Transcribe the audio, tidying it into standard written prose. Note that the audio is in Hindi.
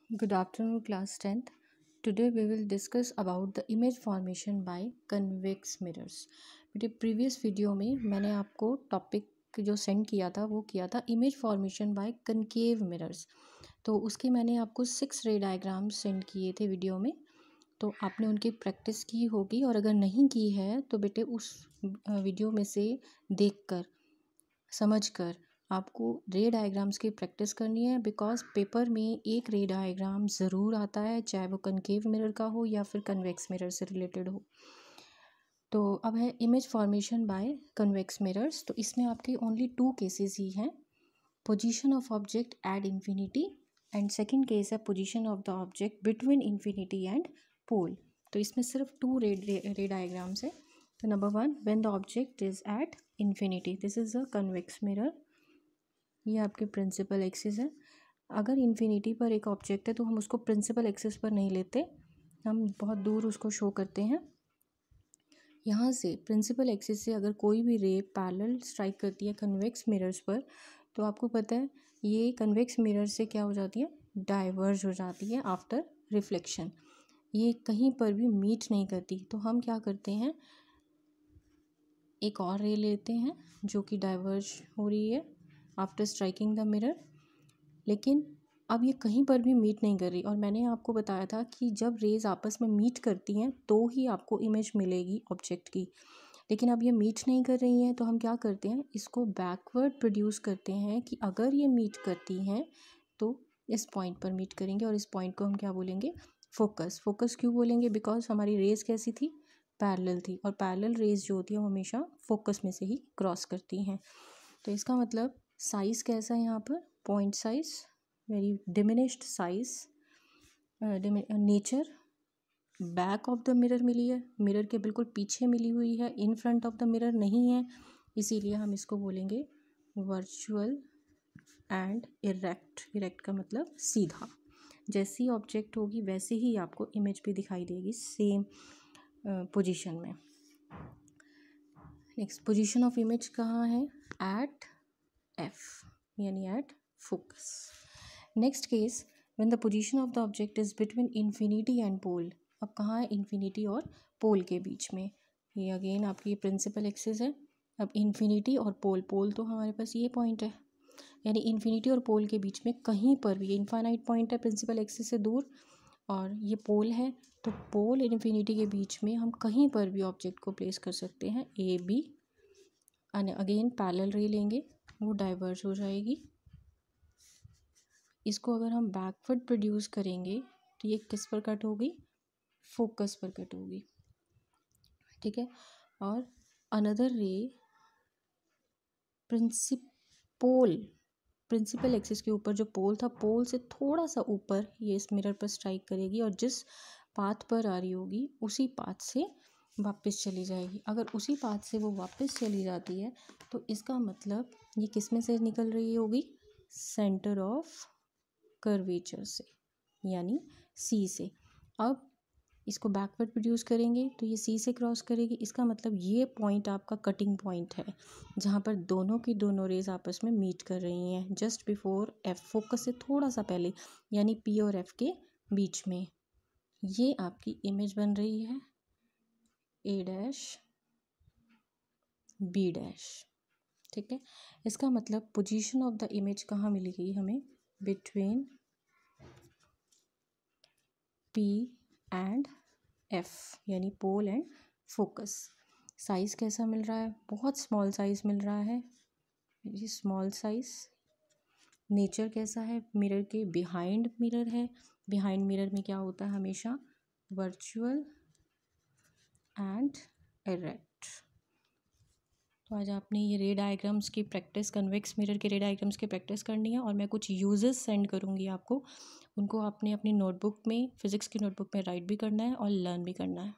Good afternoon, class 10th. Today we will discuss about the image formation by convex mirrors. बेटे प्रीवियस वीडियो में मैंने आपको टॉपिक जो सेंड किया था वो किया था image formation bye concave mirrors. तो उसके मैंने आपको 6 रे डायग्राम्स सेंड किए थे वीडियो में। तो आपने उनकी प्रैक्टिस की होगी, और अगर नहीं की है तो बेटे उस वीडियो में से देखकर समझकर आपको रे डायग्राम्स की प्रैक्टिस करनी है। बिकॉज पेपर में एक रे डायग्राम ज़रूर आता है, चाहे वो कनकेव मिरर का हो या फिर कन्वेक्स मिरर से रिलेटेड हो। तो अब है image formation by convex mirrors. तो इसमें आपके ओनली 2 केसेस ही हैं, position of object at infinity and second case है position of the object between infinity and pole. तो इसमें सिर्फ 2 रे डायग्राम्स है। तो number 1, when the object is at infinity, this is a convex mirror. ये आपके प्रिंसिपल एक्सिस है। अगर इन्फिनिटी पर एक ऑब्जेक्ट है तो हम उसको प्रिंसिपल एक्सिस पर नहीं लेते, हम बहुत दूर उसको शो करते हैं। यहाँ से प्रिंसिपल एक्सिस से अगर कोई भी रे पैरेलल स्ट्राइक करती है कन्वेक्स मिरर्स पर, तो आपको पता है ये कन्वेक्स मिरर से क्या हो जाती है, डाइवर्ज हो जाती है आफ्टर रिफ्लेक्शन। ये कहीं पर भी मीट नहीं करती। तो हम क्या करते हैं, एक और रे लेते हैं जो कि डाइवर्ज हो रही है आफ्टर स्ट्राइकिंग द मिरर, लेकिन अब ये कहीं पर भी मीट नहीं कर रही। और मैंने आपको बताया था कि जब रेज आपस में मीट करती हैं तो ही आपको इमेज मिलेगी ऑब्जेक्ट की, लेकिन अब ये मीट नहीं कर रही हैं। तो हम क्या करते हैं, इसको बैकवर्ड प्रोड्यूस करते हैं कि अगर ये मीट करती हैं तो इस पॉइंट पर मीट करेंगे, और इस पॉइंट को हम क्या बोलेंगे, फोकस। फोकस क्यों बोलेंगे, बिकॉज हमारी रेज कैसी थी, पैरेलल थी, और पैरेलल रेज जो होती है वो हमेशा फोकस में से ही क्रॉस करती हैं। तो इसका मतलब साइज़ कैसा है यहाँ पर, point size, very diminished size. Nature back of the mirror मिली है, मिरर के बिल्कुल पीछे मिली हुई है, in front of the mirror नहीं है, इसीलिए हम इसको बोलेंगे वर्चुअल एंड इरेक्ट। इरेक्ट का मतलब सीधा। जैसी ऑब्जेक्ट होगी वैसे ही आपको इमेज भी दिखाई देगी, सेम पोजीशन में। नेक्स्ट, पोजीशन ऑफ इमेज कहाँ है, एट F, यानी at focus. Next case, when the position of the object is between infinity and pole. अब कहाँ है, इन्फिनिटी और पोल के बीच में। ये अगेन आपकी प्रिंसिपल एक्सिस है। अब इन्फिनिटी और पोल, पोल तो हमारे पास ये पॉइंट है, यानी इन्फिनिटी और पोल के बीच में कहीं पर भी, इनफाइनाइट पॉइंट है प्रिंसिपल एक्सिस से दूर, और ये पोल है। तो पोल और इन्फिनिटी के बीच में हम कहीं पर भी ऑब्जेक्ट को प्लेस कर सकते हैं, ए बी। अगेन पैरेलल रे लेंगे, वो डाइवर्ज हो जाएगी। इसको अगर हम बैकवर्ड प्रोड्यूस करेंगे तो ये किस पर कट होगी, फोकस पर कट होगी, ठीक है। और अनदर रे प्रिंसिपल एक्सिस के ऊपर जो पोल था, पोल से थोड़ा सा ऊपर ये इस मिरर पर स्ट्राइक करेगी, और जिस पाथ पर आ रही होगी उसी पाथ से वापस चली जाएगी। अगर उसी पाथ से वो वापस चली जाती है तो इसका मतलब ये किस में से निकल रही होगी, सेंटर ऑफ कर्वेचर से, यानी सी से। अब इसको बैकवर्ड प्रोड्यूस करेंगे तो ये सी से क्रॉस करेगी। इसका मतलब ये पॉइंट आपका कटिंग पॉइंट है, जहाँ पर दोनों की दोनों रेज आपस में मीट कर रही हैं, जस्ट बिफोर एफ, फोकस से थोड़ा सा पहले, यानी पी और एफ के बीच में। ये आपकी इमेज बन रही है ए डैश बी डैश, ठीक है। इसका मतलब पोजीशन ऑफ द इमेज कहाँ मिलेगी हमें, बिटवीन पी एंड एफ, यानी पोल एंड फोकस। साइज़ कैसा मिल रहा है, बहुत स्मॉल साइज़ मिल रहा है, ये स्मॉल साइज़। नेचर कैसा है, मिरर के बिहाइंड मिरर है। बिहाइंड मिरर में क्या होता है, हमेशा वर्चुअल एंड इरेक्ट। तो आज आपने ये रे डायग्राम्स की प्रैक्टिस, कन्वेक्स मिरर के रे डायग्राम्स की प्रैक्टिस करनी है, और मैं कुछ यूजेस सेंड करूँगी आपको, उनको आपने अपनी नोटबुक में, फिज़िक्स की नोटबुक में राइट भी करना है और लर्न भी करना है।